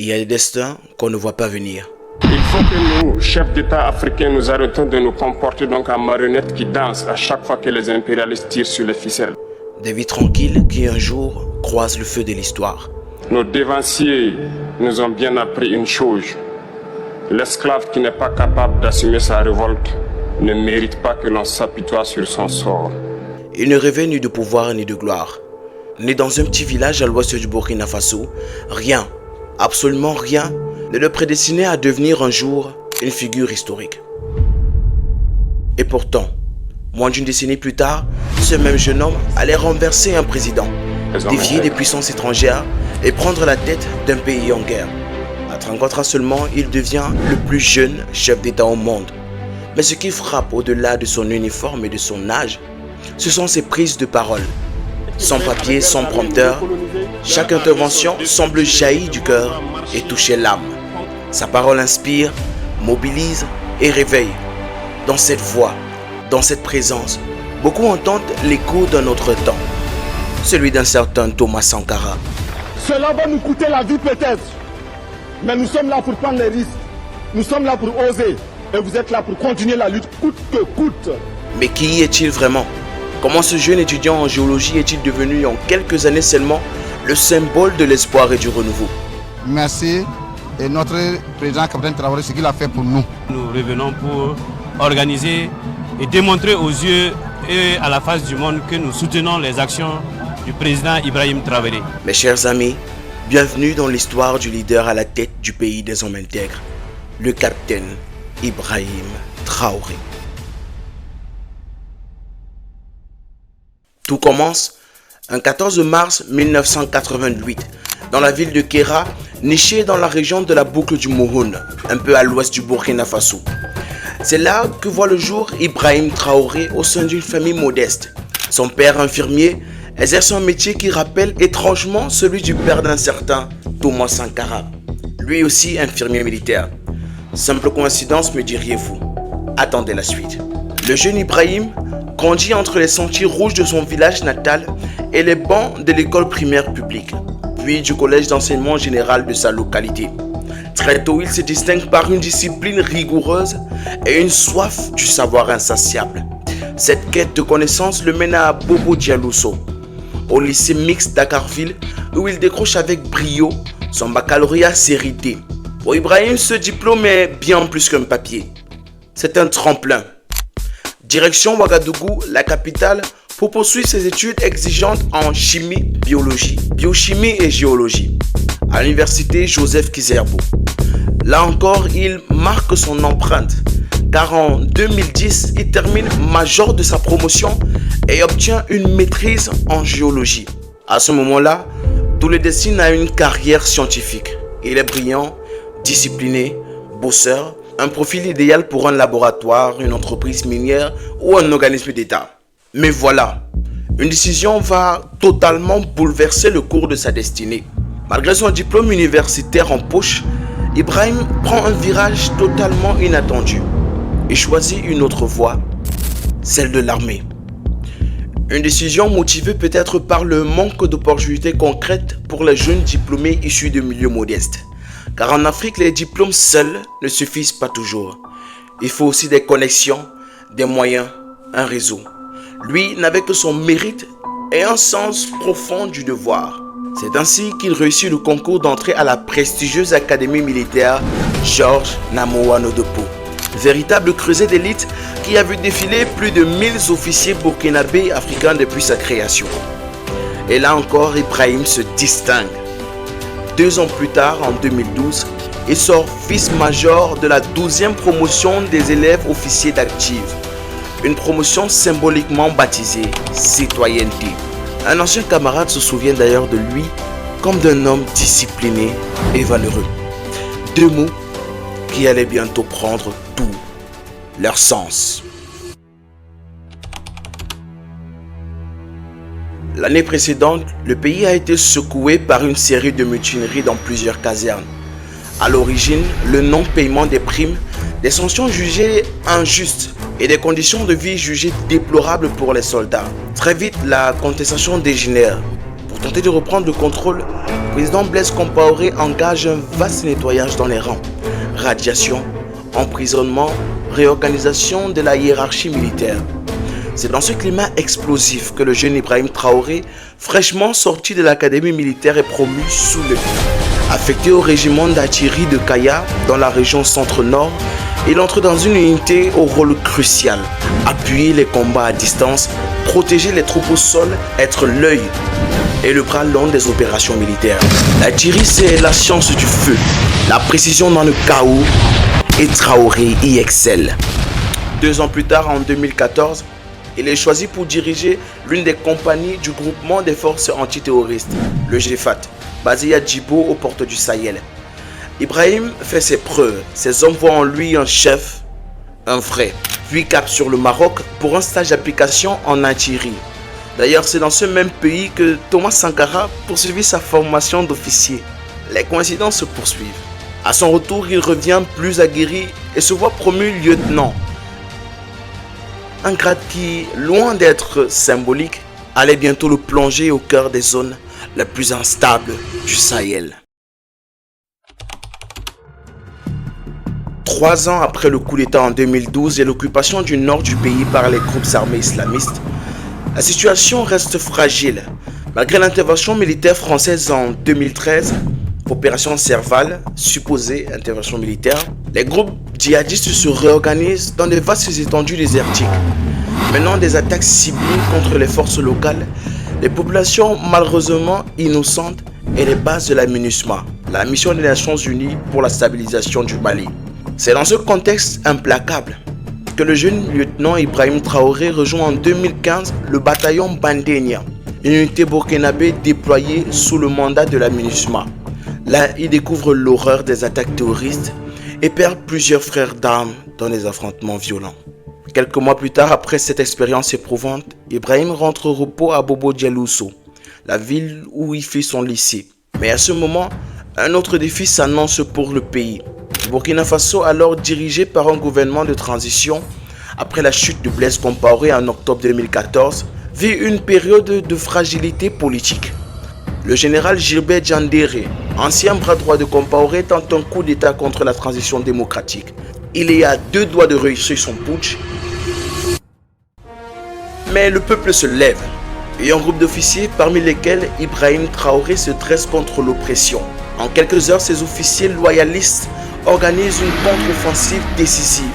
Il y a des destins qu'on ne voit pas venir. Il faut que nous, chefs d'État africains, nous arrêtons de nous comporter donc en marionnettes qui dansent à chaque fois que les impérialistes tirent sur les ficelles. Des vies tranquilles qui un jour croisent le feu de l'histoire. Nos dévanciers nous ont bien appris une chose. L'esclave qui n'est pas capable d'assumer sa révolte ne mérite pas que l'on s'apitoie sur son sort. Il ne rêvait ni de pouvoir ni de gloire. Né dans un petit village à l'ouest du Burkina Faso, rien, absolument rien, ne le prédestinait à devenir un jour une figure historique. Et pourtant, moins d'une décennie plus tard, ce même jeune homme allait renverser un président, défier des puissances étrangères et prendre la tête d'un pays en guerre. À 34 ans seulement, il devient le plus jeune chef d'État au monde. Mais ce qui frappe au-delà de son uniforme et de son âge, ce sont ses prises de parole. Sans papier, sans prompteur, chaque intervention semble jaillir du cœur et toucher l'âme. Sa parole inspire, mobilise et réveille. Dans cette voix, dans cette présence, beaucoup entendent l'écho d'un autre temps, celui d'un certain Thomas Sankara. Cela va nous coûter la vie peut-être, mais nous sommes là pour prendre les risques, nous sommes là pour oser, et vous êtes là pour continuer la lutte coûte que coûte. Mais qui est-il vraiment? Comment ce jeune étudiant en géologie est-il devenu en quelques années seulement le symbole de l'espoir et du renouveau? Merci. Et notre président Capitaine Traoré, ce qu'il a fait pour nous. Nous revenons pour organiser et démontrer aux yeux et à la face du monde que nous soutenons les actions du président Ibrahim Traoré. Mes chers amis, bienvenue dans l'histoire du leader à la tête du pays des hommes intègres, le capitaine Ibrahim Traoré. Tout commence un 14 mars 1988 dans la ville de Kéra, nichée dans la région de la boucle du Mouhoun, un peu à l'ouest du Burkina Faso. C'est là que voit le jour Ibrahim Traoré au sein d'une famille modeste. Son père, infirmier, exerce un métier qui rappelle étrangement celui du père d'un certain Thomas Sankara, lui aussi infirmier militaire. Simple coïncidence, me diriez-vous? Attendez la suite. Le jeune Ibrahim grandit entre les sentiers rouges de son village natal et les bancs de l'école primaire publique, puis du collège d'enseignement général de sa localité. Très tôt, il se distingue par une discipline rigoureuse et une soif du savoir insatiable. Cette quête de connaissances le mène à Bobo Dioulasso, au lycée mixte d'Akarville, où il décroche avec brio son baccalauréat série D. Pour Ibrahim, ce diplôme est bien plus qu'un papier. C'est un tremplin. Direction Ouagadougou, la capitale, pour poursuivre ses études exigeantes en chimie, biologie, biochimie et géologie, à l'université Joseph Kizerbo. Là encore, il marque son empreinte, car en 2010, il termine major de sa promotion et obtient une maîtrise en géologie. À ce moment-là, tout le destine à une carrière scientifique. Il est brillant, discipliné, bosseur, un profil idéal pour un laboratoire, une entreprise minière ou un organisme d'État. Mais voilà, une décision va totalement bouleverser le cours de sa destinée. Malgré son diplôme universitaire en poche, Ibrahim prend un virage totalement inattendu et choisit une autre voie, celle de l'armée. Une décision motivée peut-être par le manque d'opportunités concrètes pour les jeunes diplômés issus de milieux modestes. Car en Afrique, les diplômes seuls ne suffisent pas toujours. Il faut aussi des connexions, des moyens, un réseau. Lui n'avait que son mérite et un sens profond du devoir. C'est ainsi qu'il réussit le concours d'entrée à la prestigieuse académie militaire Georges Namoa-Nodopo. Véritable creuset d'élite qui a vu défiler plus de 1000 officiers burkinabés africains depuis sa création. Et là encore, Ibrahim se distingue. 2 ans plus tard, en 2012, il sort vice-major de la 12e promotion des élèves officiers d'active. Une promotion symboliquement baptisée citoyenneté. Un ancien camarade se souvient d'ailleurs de lui comme d'un homme discipliné et valeureux. 2 mots qui allaient bientôt prendre tout leur sens. L'année précédente, le pays a été secoué par une série de mutineries dans plusieurs casernes. À l'origine, le non-paiement des primes, des sanctions jugées injustes et des conditions de vie jugées déplorables pour les soldats. Très vite, la contestation dégénère. Pour tenter de reprendre le contrôle, président Blaise Compaoré engage un vaste nettoyage dans les rangs. Radiation, emprisonnement, réorganisation de la hiérarchie militaire. C'est dans ce climat explosif que le jeune Ibrahim Traoré, fraîchement sorti de l'académie militaire, est promu sous-lieutenant. Affecté au régiment d'artillerie de Kaya, dans la région centre-nord, il entre dans une unité au rôle crucial. Appuyer les combats à distance, protéger les troupes au sol, être l'œil et le bras long des opérations militaires. L'artillerie, c'est la science du feu, la précision dans le chaos, et Traoré y excelle. 2 ans plus tard, en 2014, il est choisi pour diriger l'une des compagnies du groupement des forces antiterroristes, le GFAT, basé à Djibo aux portes du Sahel. Ibrahim fait ses preuves, ses hommes voient en lui un chef, un vrai. Puis cap sur le Maroc pour un stage d'application en artillerie. D'ailleurs, c'est dans ce même pays que Thomas Sankara poursuivit sa formation d'officier. Les coïncidences se poursuivent. À son retour, il revient plus aguerri et se voit promu lieutenant. Un grade qui, loin d'être symbolique, allait bientôt le plonger au cœur des zones les plus instables du Sahel. 3 ans après le coup d'État en 2012 et l'occupation du nord du pays par les groupes armés islamistes, la situation reste fragile. Malgré l'intervention militaire française en 2013, opération Serval, supposée intervention militaire, les groupes djihadistes se réorganisent dans des vastes étendues désertiques, menant des attaques ciblées contre les forces locales, les populations malheureusement innocentes et les bases de la MINUSMA, la mission des Nations Unies pour la stabilisation du Mali. C'est dans ce contexte implacable que le jeune lieutenant Ibrahim Traoré rejoint en 2015 le bataillon Bandenia, une unité burkinabé déployée sous le mandat de la MINUSMA. Là, il découvre l'horreur des attaques terroristes et perd plusieurs frères d'armes dans des affrontements violents. Quelques mois plus tard, après cette expérience éprouvante, Ibrahim rentre au repos à Bobo Dielousso, la ville où il fait son lycée. Mais à ce moment, un autre défi s'annonce pour le pays. Burkina Faso, alors dirigé par un gouvernement de transition, après la chute de Blaise Compaoré en octobre 2014, vit une période de fragilité politique. Le général Gilbert Diandéré, ancien bras droit de Compaoré, tente un coup d'État contre la transition démocratique. Il est à 2 doigts de réussir son putsch. Mais le peuple se lève et un groupe d'officiers, parmi lesquels Ibrahim Traoré, se dresse contre l'oppression. En quelques heures, ces officiers loyalistes organisent une contre-offensive décisive.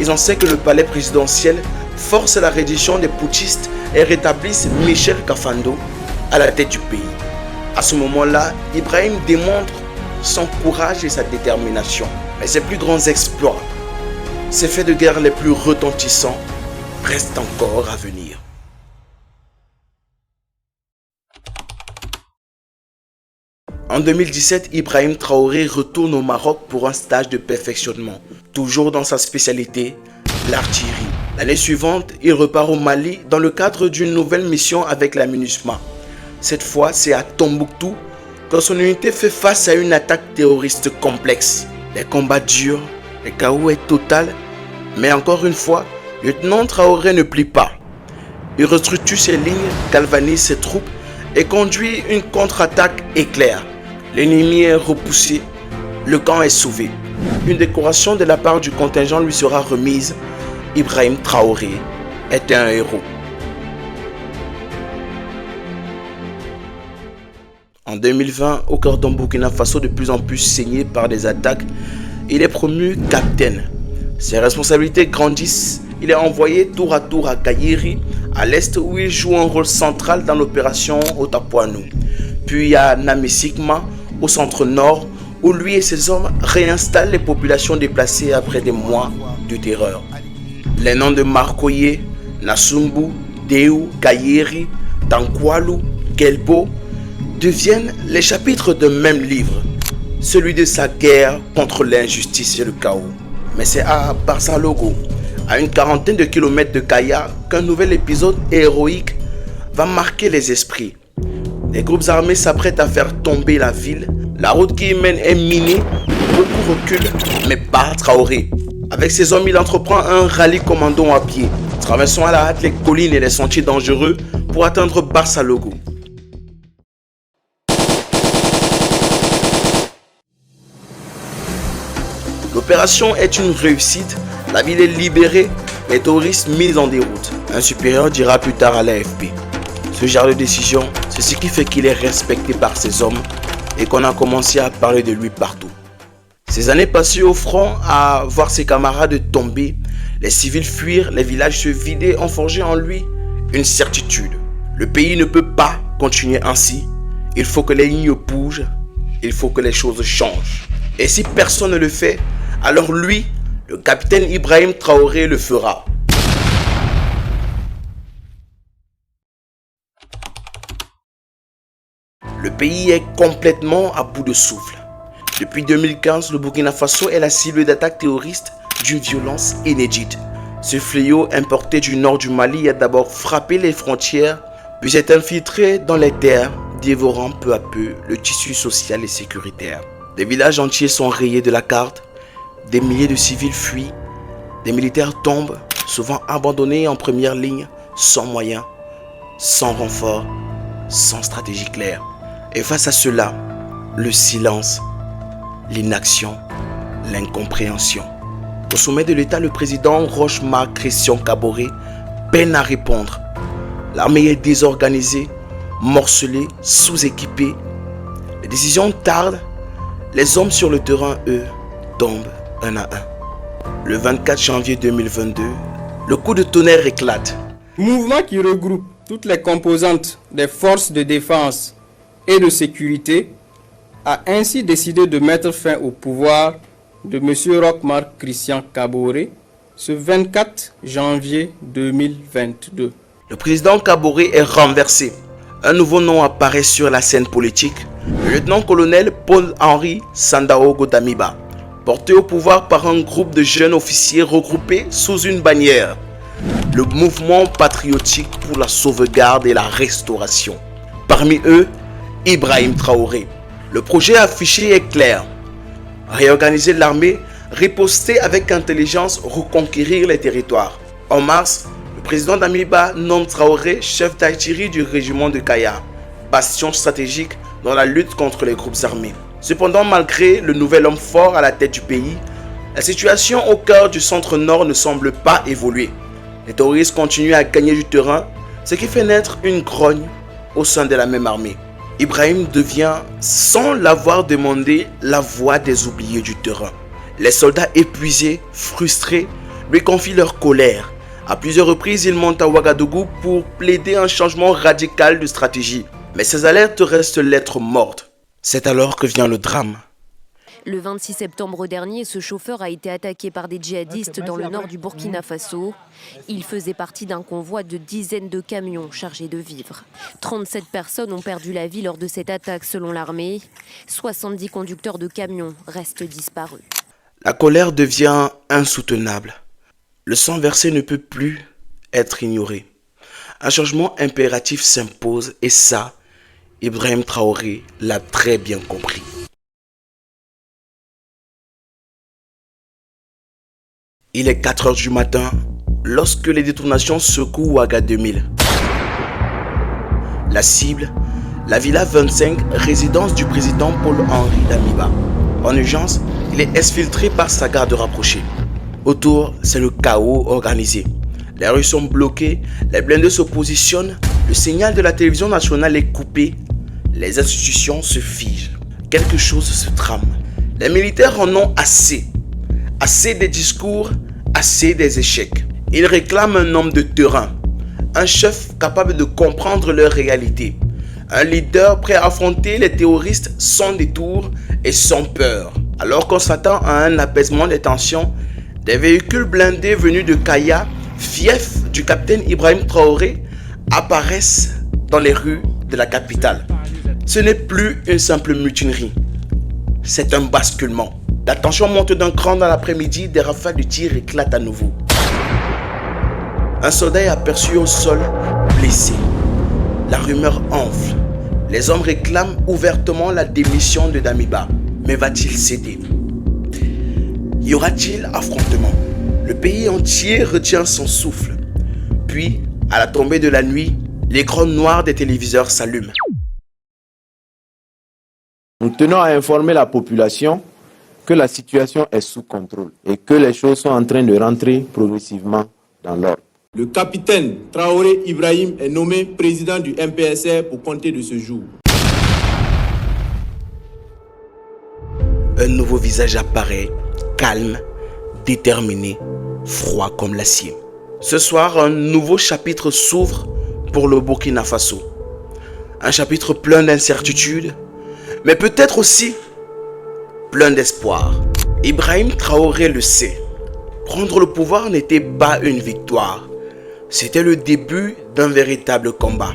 Ils ont sait que le palais présidentiel force la reddition des putschistes et rétablissent Michel Kafando à la tête du pays. À ce moment-là, Ibrahim démontre son courage et sa détermination. Mais ses plus grands exploits, ses faits de guerre les plus retentissants, restent encore à venir. En 2017, Ibrahim Traoré retourne au Maroc pour un stage de perfectionnement, toujours dans sa spécialité, l'artillerie. L'année suivante, il repart au Mali dans le cadre d'une nouvelle mission avec la MINUSMA. Cette fois, c'est à Tombouctou que son unité fait face à une attaque terroriste complexe. Les combats durent, le chaos est total, mais encore une fois, lieutenant Traoré ne plie pas. Il restructure ses lignes, galvanise ses troupes et conduit une contre-attaque éclair. L'ennemi est repoussé, le camp est sauvé. Une décoration de la part du contingent lui sera remise. Ibrahim Traoré est un héros. En 2020, au cœur d'un Burkina Faso de plus en plus saigné par des attaques, il est promu capitaine. Ses responsabilités grandissent. Il est envoyé tour à tour à Kayiri, à l'est, où il joue un rôle central dans l'opération Otapuanou. Puis à Namesikma, au centre-nord, où lui et ses hommes réinstallent les populations déplacées après des mois de terreur. Les noms de Marcoye, Nasumbu, Déou, Kayiri, Tankwalou, Gelbo deviennent les chapitres d'un même livre, celui de sa guerre contre l'injustice et le chaos. Mais c'est à Barsalogo, à une quarantaine de kilomètres de Kaya, qu'un nouvel épisode héroïque va marquer les esprits. Les groupes armés s'apprêtent à faire tomber la ville. La route qui y mène est minée, beaucoup reculent, mais pas Traoré. Avec ses hommes, il entreprend un rallye commando à pied, traversant à la hâte les collines et les sentiers dangereux pour atteindre Barsalogo. L'opération est une réussite, la ville est libérée, les terroristes mis en déroute. Un supérieur dira plus tard à l'AFP. Ce genre de décision, c'est ce qui fait qu'il est respecté par ses hommes et qu'on a commencé à parler de lui partout. Ces années passées au front à voir ses camarades tomber, les civils fuir, les villages se vider ont forgé en lui une certitude. Le pays ne peut pas continuer ainsi. Il faut que les lignes bougent, il faut que les choses changent. Et si personne ne le fait, alors lui, le capitaine Ibrahim Traoré le fera. Le pays est complètement à bout de souffle. Depuis 2015, le Burkina Faso est la cible d'attaques terroristes d'une violence inédite. Ce fléau importé du nord du Mali a d'abord frappé les frontières, puis s'est infiltré dans les terres, dévorant peu à peu le tissu social et sécuritaire. Des villages entiers sont rayés de la carte, des milliers de civils fuient, des militaires tombent, souvent abandonnés en première ligne, sans moyens, sans renfort, sans stratégie claire. Et face à cela, le silence, l'inaction, l'incompréhension. Au sommet de l'État, le président Roch-Marc Christian Kaboré peine à répondre. L'armée est désorganisée, morcelée, sous-équipée. Les décisions tardent. Les hommes sur le terrain, eux, tombent un à un. Le 24 janvier 2022, le coup de tonnerre éclate. Mouvement qui regroupe toutes les composantes des forces de défense et de sécurité a ainsi décidé de mettre fin au pouvoir de M. Roch-Marc Christian Kaboré ce 24 janvier 2022. Le président Kaboré est renversé. Un nouveau nom apparaît sur la scène politique. Le lieutenant-colonel Paul-Henri Sandaogo Damiba, porté au pouvoir par un groupe de jeunes officiers regroupés sous une bannière. Le mouvement patriotique pour la sauvegarde et la restauration. Parmi eux, Ibrahim Traoré. Le projet affiché est clair. Réorganiser l'armée, riposter avec intelligence, reconquérir les territoires. En mars, le président Damiba nomme Traoré chef d'artillerie du régiment de Kaya, bastion stratégique dans la lutte contre les groupes armés. Cependant, malgré le nouvel homme fort à la tête du pays, la situation au cœur du centre-nord ne semble pas évoluer. Les terroristes continuent à gagner du terrain, ce qui fait naître une grogne au sein de la même armée. Ibrahim devient, sans l'avoir demandé, la voix des oubliés du terrain. Les soldats épuisés, frustrés, lui confient leur colère. À plusieurs reprises, ils montent à Ouagadougou pour plaider un changement radical de stratégie. Mais ces alertes restent lettres mortes. C'est alors que vient le drame. Le 26 septembre dernier, ce chauffeur a été attaqué par des djihadistes dans le nord du Burkina Faso. Il faisait partie d'un convoi de dizaines de camions chargés de vivres. 37 personnes ont perdu la vie lors de cette attaque selon l'armée. 70 conducteurs de camions restent disparus. La colère devient insoutenable. Le sang versé ne peut plus être ignoré. Un changement impératif s'impose et ça, Ibrahim Traoré l'a très bien compris. Il est 4 h du matin lorsque les détonations secouent Ouaga 2000. La cible, la Villa 25, résidence du président Paul-Henri Damiba. En urgence, il est exfiltré par sa garde rapprochée. Autour, c'est le chaos organisé. Les rues sont bloquées, les blindés se positionnent, le signal de la télévision nationale est coupé, les institutions se figent. Quelque chose se trame. Les militaires en ont assez. Assez des discours, assez des échecs. Ils réclament un homme de terrain, un chef capable de comprendre leur réalité, un leader prêt à affronter les terroristes sans détour et sans peur. Alors qu'on s'attend à un apaisement des tensions, des véhicules blindés venus de Kaya, fief du capitaine Ibrahim Traoré, apparaissent dans les rues de la capitale. Ce n'est plus une simple mutinerie, c'est un basculement. La tension monte d'un cran dans l'après-midi, des rafales de tir éclatent à nouveau. Un soldat est aperçu au sol, blessé. La rumeur enfle. Les hommes réclament ouvertement la démission de Damiba. Mais va-t-il céder? Y aura-t-il affrontement? Le pays entier retient son souffle. Puis, à la tombée de la nuit, l'écran noir des téléviseurs s'allume. Nous tenons à informer la population que la situation est sous contrôle et que les choses sont en train de rentrer progressivement dans l'ordre. Le capitaine Traoré Ibrahim est nommé président du MPSR pour compter de ce jour. Un nouveau visage apparaît, calme, déterminé, froid comme l'acier. Ce soir, un nouveau chapitre s'ouvre pour le Burkina Faso. Un chapitre plein d'incertitudes, mais peut-être aussi plein d'espoir. Ibrahim Traoré le sait. Prendre le pouvoir n'était pas une victoire. C'était le début d'un véritable combat.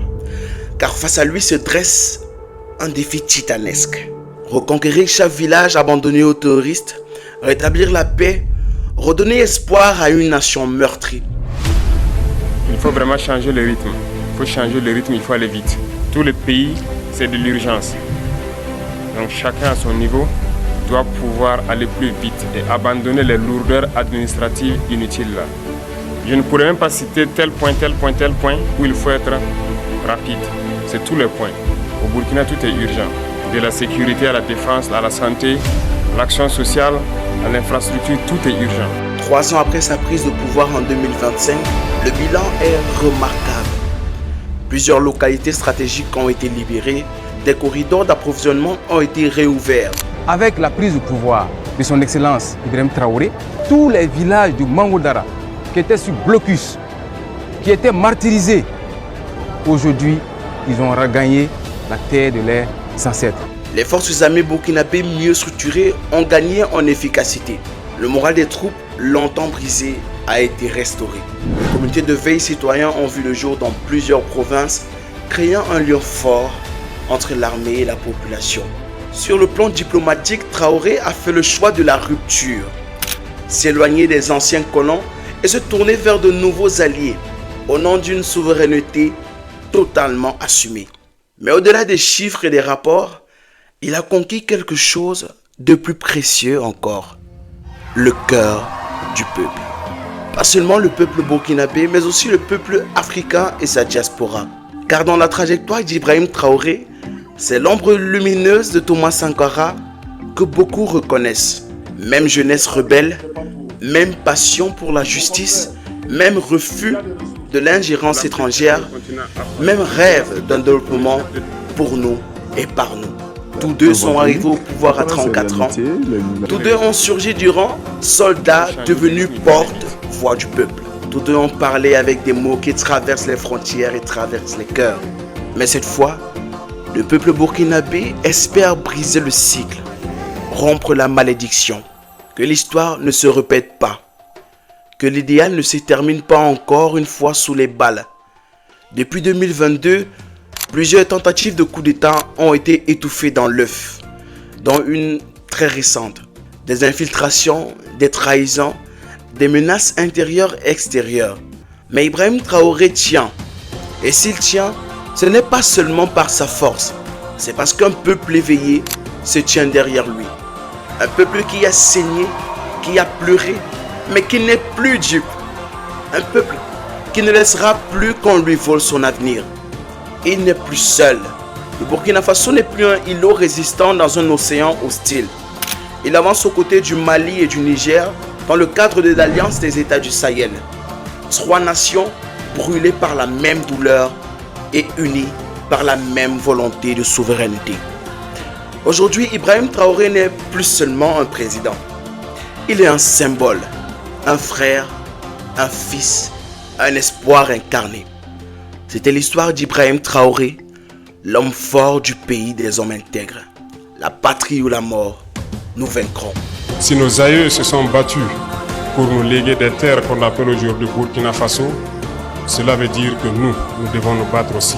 Car face à lui se dresse un défi titanesque. Reconquérir chaque village abandonné aux terroristes, rétablir la paix, redonner espoir à une nation meurtrie. Il faut vraiment changer le rythme. Il faut changer le rythme, il faut aller vite. Tout le pays, c'est de l'urgence. Donc chacun à son niveau doit pouvoir aller plus vite et abandonner les lourdeurs administratives inutiles là. Je ne pourrais même pas citer tel point où il faut être rapide. C'est tous les points. Au Burkina, tout est urgent. De la sécurité à la défense, à la santé, l'action sociale, à l'infrastructure, tout est urgent. 3 ans après sa prise de pouvoir en 2025, le bilan est remarquable. Plusieurs localités stratégiques ont été libérées, des corridors d'approvisionnement ont été réouverts. Avec la prise de pouvoir de son Excellence Ibrahim Traoré, tous les villages du Mangoldara qui étaient sur blocus, qui étaient martyrisés, aujourd'hui, ils ont regagné la terre de leurs ancêtres. Les forces armées burkinabées mieux structurées ont gagné en efficacité. Le moral des troupes, longtemps brisé, a été restauré. Les communautés de veille citoyens ont vu le jour dans plusieurs provinces, créant un lien fort entre l'armée et la population. Sur le plan diplomatique, Traoré a fait le choix de la rupture. S'éloigner des anciens colons et se tourner vers de nouveaux alliés, au nom d'une souveraineté totalement assumée. Mais au-delà des chiffres et des rapports, il a conquis quelque chose de plus précieux encore. Le cœur du peuple. Pas seulement le peuple burkinabé, mais aussi le peuple africain et sa diaspora. Car dans la trajectoire d'Ibrahim Traoré, c'est l'ombre lumineuse de Thomas Sankara que beaucoup reconnaissent. Même jeunesse rebelle, même passion pour la justice, même refus de l'ingérence étrangère, même rêve d'un développement pour nous et par nous. Tous deux sont arrivés au pouvoir à 34 ans. Tous deux ont surgi durant soldats devenus porte-voix du peuple. Tous deux ont parlé avec des mots qui traversent les frontières et traversent les cœurs. Mais cette fois, le peuple burkinabé espère briser le cycle, rompre la malédiction, que l'histoire ne se répète pas, que l'idéal ne se termine pas encore une fois sous les balles. Depuis 2022, plusieurs tentatives de coup d'État ont été étouffées dans l'œuf, dont une très récente. Des infiltrations, des trahisons, des menaces intérieures et extérieures. Mais Ibrahim Traoré tient. Et s'il tient, ce n'est pas seulement par sa force, c'est parce qu'un peuple éveillé se tient derrière lui. Un peuple qui a saigné, qui a pleuré, mais qui n'est plus dupe. Un peuple qui ne laissera plus qu'on lui vole son avenir. Il n'est plus seul. Le Burkina Faso n'est plus un îlot résistant dans un océan hostile. Il avance aux côtés du Mali et du Niger dans le cadre de l'Alliance des États du Sahel. 3 nations brûlées par la même douleur et unies par la même volonté de souveraineté. Aujourd'hui, Ibrahim Traoré n'est plus seulement un président. Il est un symbole, un frère, un fils, un espoir incarné. C'était l'histoire d'Ibrahim Traoré, l'homme fort du pays des hommes intègres. La patrie ou la mort, nous vaincrons. Si nos aïeux se sont battus pour nous léguer des terres qu'on appelle aujourd'hui Burkina Faso, cela veut dire que nous devons nous battre aussi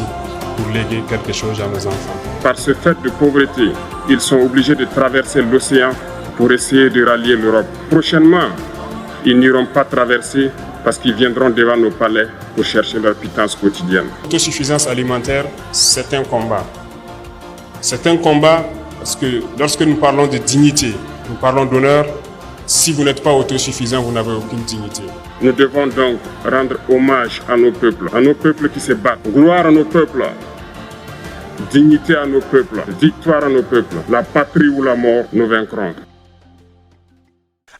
pour léguer quelque chose à nos enfants. Par ce fait de pauvreté, ils sont obligés de traverser l'océan pour essayer de rallier l'Europe. Prochainement, ils n'iront pas traverser parce qu'ils viendront devant nos palais pour chercher leur pitance quotidienne. L'autosuffisance alimentaire, c'est un combat. C'est un combat parce que lorsque nous parlons de dignité, nous parlons d'honneur. Si vous n'êtes pas autosuffisant, vous n'avez aucune dignité. Nous devons donc rendre hommage à nos peuples qui se battent. Gloire à nos peuples, dignité à nos peuples, victoire à nos peuples. La patrie ou la mort, nous vaincrons.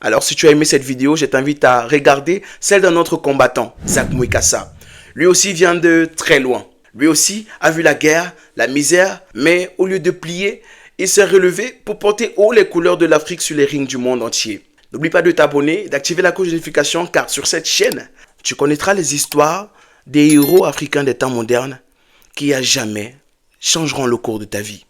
Alors si tu as aimé cette vidéo, je t'invite à regarder celle d'un autre combattant, Zach Mouikassa. Lui aussi vient de très loin. Lui aussi a vu la guerre, la misère, mais au lieu de plier, il s'est relevé pour porter haut les couleurs de l'Afrique sur les rings du monde entier. N'oublie pas de t'abonner, d'activer la cloche de notification car sur cette chaîne, tu connaîtras les histoires des héros africains des temps modernes qui à jamais changeront le cours de ta vie.